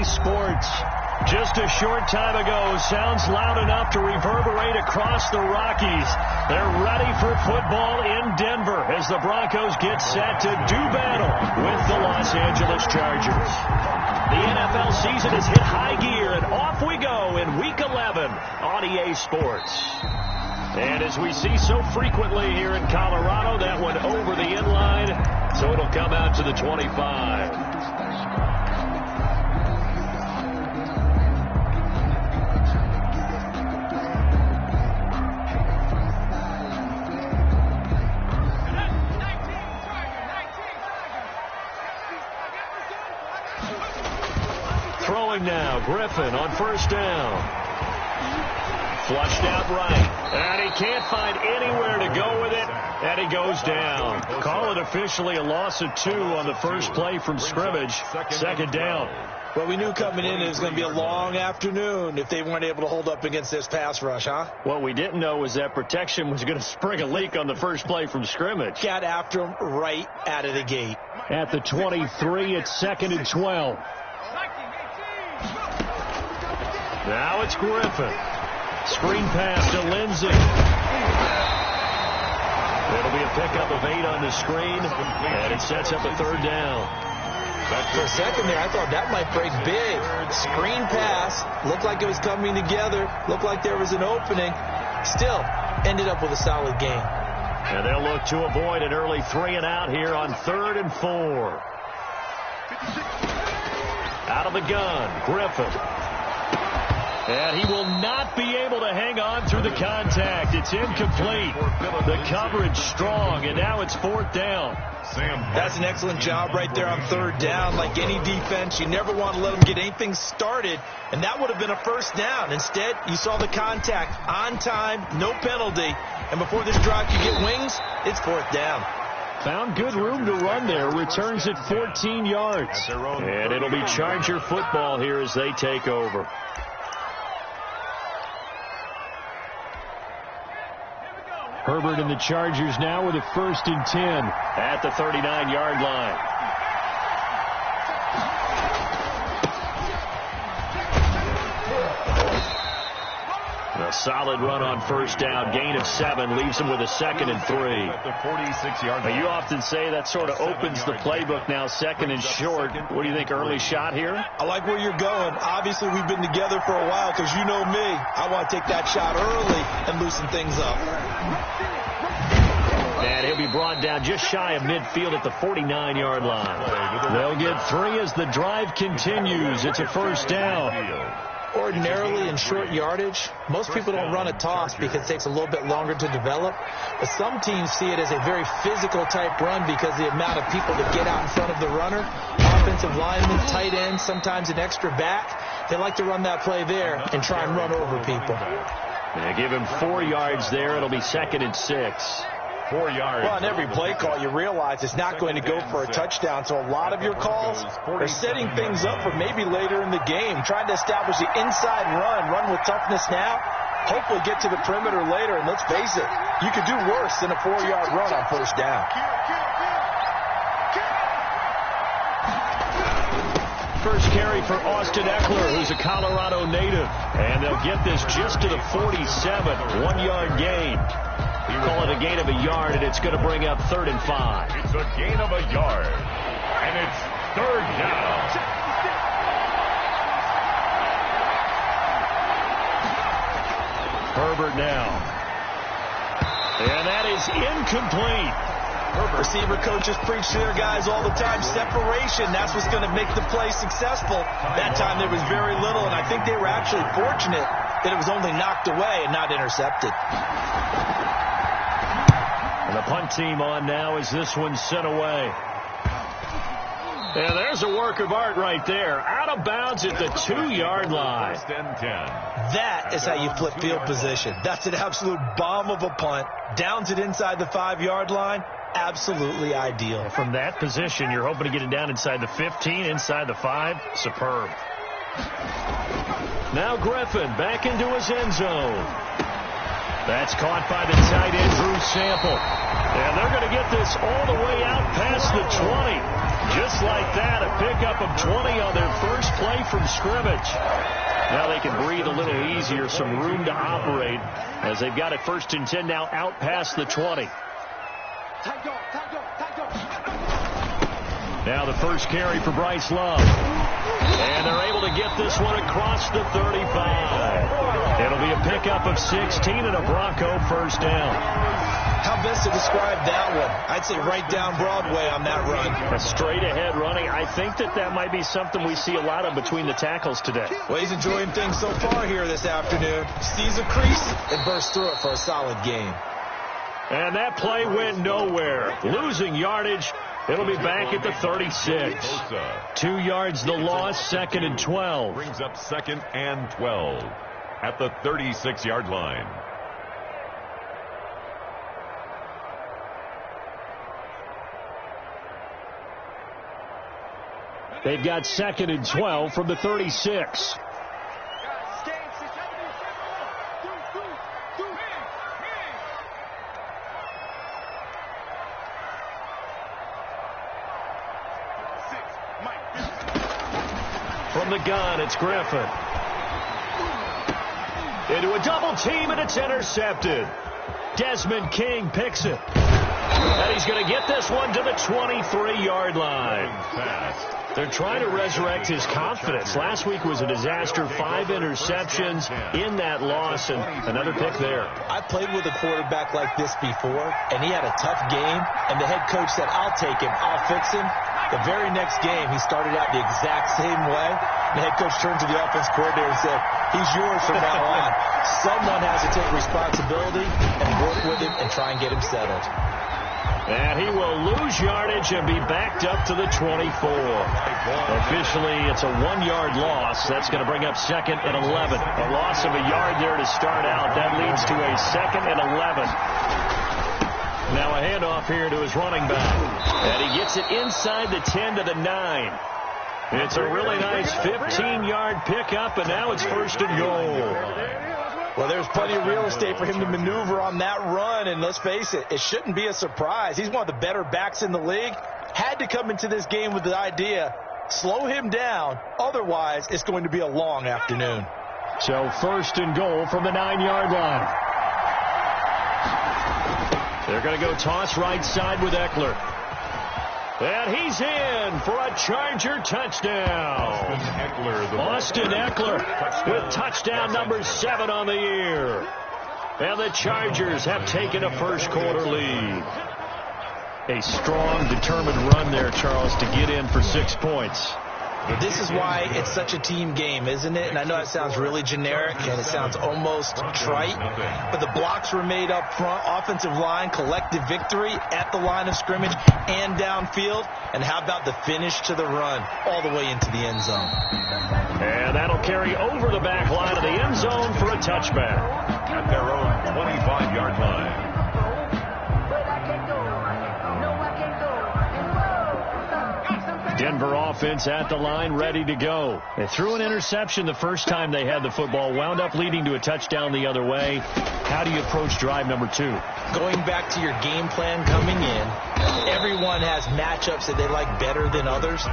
Sports. Just a short time ago, sounds loud enough to reverberate across the Rockies. They're ready for football in Denver as the Broncos get set to do battle with the Los Angeles Chargers. The NFL season has hit high gear, and off we go in Week 11 on EA Sports. And as we see so frequently here in Colorado, that one over the inline, so it'll come out to the 25. Throwing now, Griffin on first down. Flushed out right, and he can't find anywhere to go with it, and he goes down. Call it officially a loss of 2 on the first play from scrimmage. Second down. Well, we knew coming in it was going to be a long afternoon if they weren't able to hold up against this pass rush, huh? What we didn't know was that protection was going to spring a leak on the first play from scrimmage. Got after him right out of the gate. At the 23, it's 2nd and 12. Now it's Griffin. Screen pass to Lindsey. It'll be a pickup of 8 on the screen, and it sets up a third down. For a second there, I thought that might break big. Screen pass. Looked like it was coming together. Looked like there was an opening. Still, ended up with a solid game. And they'll look to avoid an early 3 and out here on 3rd and 4. Out of the gun, Griffin. And he will not be able to hang on through the contact. It's incomplete. The coverage strong, and now it's 4th down. That's an excellent job right there on 3rd down. Like any defense, you never want to let them get anything started, and that would have been a first down. Instead, you saw the contact on time, no penalty, and before this drive could get wings, it's 4th down. Found good room to run there. Returns at 14 yards. And it'll be Charger football here as they take over. Herbert and the Chargers now with a 1st and 10 at the 39-yard line. A solid run on first down. Gain of 7 leaves him with a 2nd and 3. Now, you often say that sort of opens the playbook now, 2nd and short. What do you think, early shot here? I like where you're going. Obviously, we've been together for a while because you know me. I want to take that shot early and loosen things up. And he'll be brought down just shy of midfield at the 49-yard line. They'll get 3 as the drive continues. It's a 1st down. Ordinarily in short yardage, most people don't run a toss because it takes a little bit longer to develop. But some teams see it as a very physical type run because the amount of people that get out in front of the runner, offensive linemen, tight ends, sometimes an extra back. They like to run that play there and try and run over people. They give him 4 yards there. It'll be 2nd and 6. 4 yards. Well, on every play call, you realize it's not going to go for a touchdown. So a lot of your calls are setting things up for maybe later in the game, trying to establish the inside run with toughness now, hopefully get to the perimeter later. And let's face it, you could do worse than a 4-yard run on first down. First carry for Austin Eckler, who's a Colorado native. And they'll get this just to the 47, 1-yard gain. Call it a gain of a yard, and it's going to bring up 3rd and 5. It's a gain of a yard, and it's 3rd down. Herbert now. And that is incomplete. Receiver coaches preach to their guys all the time. Separation, that's what's going to make the play successful. That time there was very little, and I think they were actually fortunate that it was only knocked away and not intercepted. And the punt team on now as this one's sent away. And there's a work of art right there. Out of bounds at the 2-yard line. That is how you flip field position. That's an absolute bomb of a punt. Downs it inside the 5-yard line. Absolutely ideal. From that position, you're hoping to get it down inside the 15, inside the 5. Superb. Now Griffin back into his end zone. That's caught by the tight end, Drew Sample. And they're going to get this all the way out past the 20. Just like that, a pickup of 20 on their first play from scrimmage. Now they can breathe a little easier, some room to operate as they've got it 1st and 10 now out past the 20. Now the first carry for Bryce Love. And they're able to get this one across the 35. It'll be a pickup of 16 and a Bronco first down. How best to describe that one? I'd say right down Broadway on that run. A straight ahead running. I think that might be something we see a lot of between the tackles today. Well, he's enjoying things so far here this afternoon. Sees a crease and bursts through it for a solid gain. And that play went nowhere. Losing yardage. It'll be back at the 36. 2 yards the loss, 2nd and 12. Brings up 2nd and 12 at the 36-yard line. They've got 2nd and 12 from the 36. From the gun, it's Griffin. Into a double team, and it's intercepted. Desmond King picks it. And he's going to get this one to the 23-yard line. They're trying to resurrect his confidence. Last week was a disaster. 5 interceptions in that loss, and another pick there. I played with a quarterback like this before, and he had a tough game, and the head coach said, I'll take him, I'll fix him. The very next game, he started out the exact same way. The head coach turned to the offense coordinator and said, he's yours from now on. Someone has to take responsibility and work with him and try and get him settled. And he will lose yardage and be backed up to the 24. Officially, it's a 1-yard loss. That's going to bring up 2nd and 11. A loss of a yard there to start out. That leads to a 2nd and 11. Now a handoff here to his running back. And he gets it inside the 10 to the 9. It's a really nice 15-yard pickup, and now it's 1st and goal. Well, there's plenty of real estate for him to maneuver on that run, and let's face it, it shouldn't be a surprise. He's one of the better backs in the league. Had to come into this game with the idea, slow him down, otherwise it's going to be a long afternoon. So 1st and goal from the 9-yard line. They're going to go toss right side with Eckler. And he's in for a Charger touchdown. Austin Eckler with touchdown number 7 on the year. And the Chargers have taken a first-quarter lead. A strong, determined run there, Charles, to get in for 6 points. This is why it's such a team game, isn't it? And I know it sounds really generic and it sounds almost trite, but the blocks were made up front, offensive line, collective victory at the line of scrimmage and downfield. And how about the finish to the run all the way into the end zone? And that'll carry over the back line of the end zone for a touchback. At their own 25-yard line. Denver offense at the line, ready to go. They threw an interception the first time they had the football, wound up leading to a touchdown the other way. How do you approach drive number 2? Going back to your game plan coming in, everyone has matchups that they like better than others.